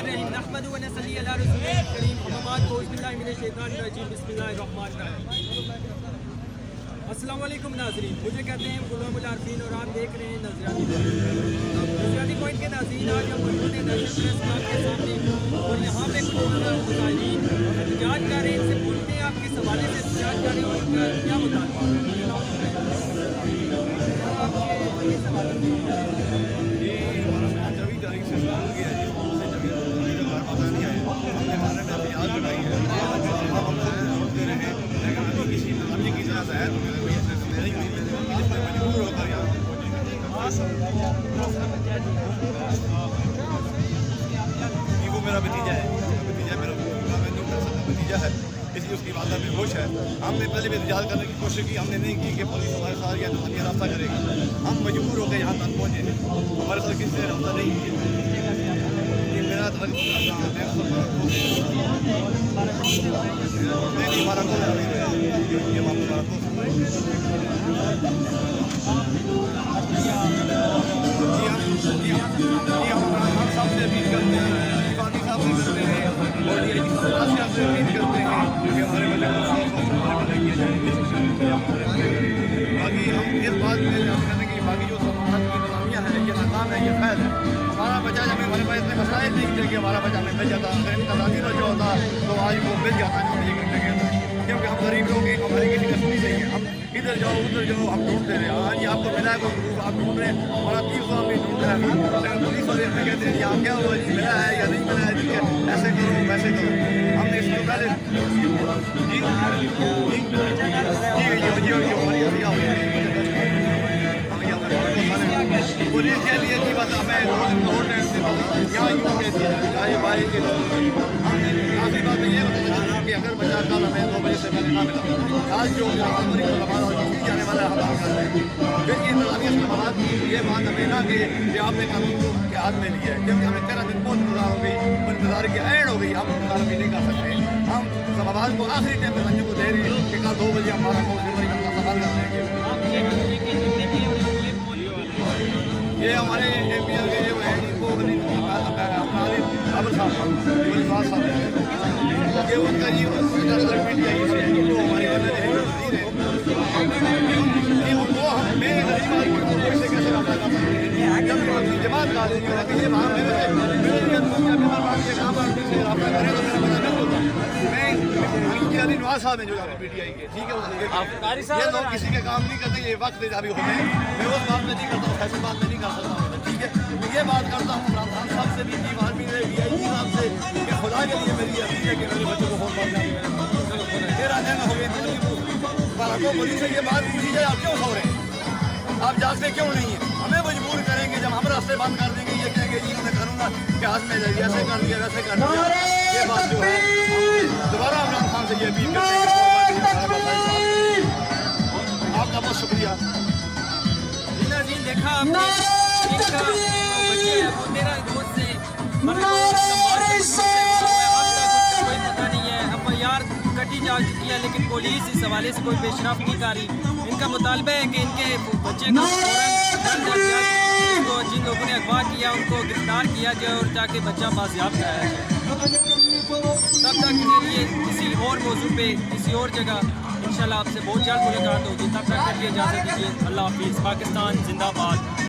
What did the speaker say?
الرحیم نحمدہ و نصلی علی رسولہ الکریم اما بعد اعوذ باللہ من الشیطان الرجیم بسم اللہ الرحمن الرحیم۔ السلام علیکم ناظرین، مجھے کہتے ہیں غلام العارفین اور آپ دیکھ رہے ہیں نظریاتی پوائنٹ۔ نظریاتی پوائنٹ کے ناظرین، آج ہم موجود ہیں نیشنل پریس کلب کے سامنے اور یہاں پہ کچھ مظاہرین احتجاج کر رہے ہیں۔ ان سے پوچھتے ہیں آپ کس حوالے سے احتجاج کر رہے ہیں اور ان کا کیا مطالبہ ہے۔ وہ میرا بھتیجا ہے، میرا بھتیجا ہے، اس لیے اس کی والدہ بے ہوش ہے۔ ہم نے پہلے بھی احتجاج کرنے کی کوشش کی، ہم نے نہیں کی کہ پولیس ہمارے ساتھ یا دنیا رابطہ کرے گی۔ ہم مجبور ہو کے یہاں تک پہنچے ہیں، ہمارے ساتھ کسی نے رابطہ نہیں کیا۔ یہ میرا ہمارا صاحب سے اپیل کرتے ہیں، پانی صاحب سے کرتے ہیں اور یہ صاحب سے اپیل کرتے ہیں کہ ہمارے بچے باقی ہم اس بات میں کہتے ہیں کہ باقی جو سماجات کی نظامیہ ہے یہ ناکام ہے، یہ فیل ہے۔ ہمارا بچہ جب ہمارے پاس اتنے مسائل نہیں تھے کہ ہمارا بچہ ہمیں مل جاتا، اگر نظامی بچہ ہوتا تو آج وہ مل جاتا ہے کیونکہ ہم غریب لوگ ہیں، ہماری کسی کا سنی نہیں ہے۔ ہم ادھر جاؤ ادھر جاؤ ہم ڈھونڈتے رہے، ہاں جی آپ کو ملا ہے کوئی گروپ آپ ڈھونڈ رہے ہیں، ہمارا 300 آدمی ڈھونڈ رہا ہے، لیکن پولیس والے ہمیں کہتے ہیں کہ آپ کیا ہوا جی ملا ہے یا نہیں ملا ہے، ٹھیک ہے ایسے کرو ویسے کرو۔ ہم نے اس کو پہلے جی پولیس کے لیے جی بس ہمیں روڈ یہاں یوں کہتی ہے بھائی کے کافی بات یہ بتا کہ اگر بچہ کل ہمیں 2 بجے سے پہلے نہ ملا، آج جو جانے والا ہے ہم کر رہے ہیں۔ پھر یہ انتظامیہ اسلام کی یہ بات ہمیں نہ کہ آپ نے قانون کو کے ہاتھ میں لیا ہے، کیونکہ ہمیں 13 دن بہت انتظار ہو گئی، انتظار کی اینڈ ہو گئی، ہم انتظار بھی نہیں کر سکتے۔ ہم اسلام آباد کو آخری ٹائم پہ بچوں کو دے رہے ہیں کہ کل 2 بجے ہمارا سوال کر دیں گے۔ یہ ہمارے ایم پی کے جو ہے وہ صاحب یہ ان کا یہ ہماری وہ ہمیں کیسے رابطہ کر سکتے ہیں جب جماعت کا دیں گے کہ یہ وہاں سے رابطہ کرے تو میرا پتہ نہیں ہوتا۔ نواز صاحب ہیں جو پی ٹی آئی کے، ٹھیک ہے یہ لوگ کسی کے کام نہیں کرتے، یہ وقت ابھی ہوتے ہیں، میں اس بات میں نہیں کرتا ہوں، ایسی بات میں نہیں کر سکتا ہوں، ٹھیک ہے میں یہ بات کرتا ہوں عمران خان صاحب سے بھی وی آئی پی صاحب سے کہ خدا کے لیے میری اپیل ہے کہ میرے بچوں کو فون کرنا میرا دن ہو گیا کو پولیس سے یہ بات پوچھی جائے آپ کیوں سو رہے ہیں، آپ جاگتے کیوں نہیں ہیں، ہمیں مجبور کریں گے جب ہم راستے بند کر دیں گے، یہ کہیں گے جی انہوں نے قانون کے ہاتھ میں ایسے کر دیا ویسے کر دیا۔ یہ بات جو ہے دوبارہ عمران خان سے یہ اپیل کرتے ہیں، آپ کا بہت شکریہ۔ دیکھا آپ نے ان کا بچے ہے وہ 13 روز سے کوئی پتہ نہیں ہے، اب یار کٹی جا چکی ہے، لیکن پولیس اس حوالے سے کوئی پیش رفت نہیں کر رہی۔ ان کا مطالبہ ہے کہ ان کے بچے کو جن لوگوں نے اغوا کیا ان کو گرفتار کیا جائے اور تاکہ بچہ بازیاب کرایا جائے۔ تب تک کے لیے کسی اور موضوع پہ کسی اور جگہ انشاءاللہ آپ سے بہت جلد ملاقات ہوگی، تب تک کے لیے اجازت دیجیے، اللہ حافظ۔ پاکستان زندہ باد۔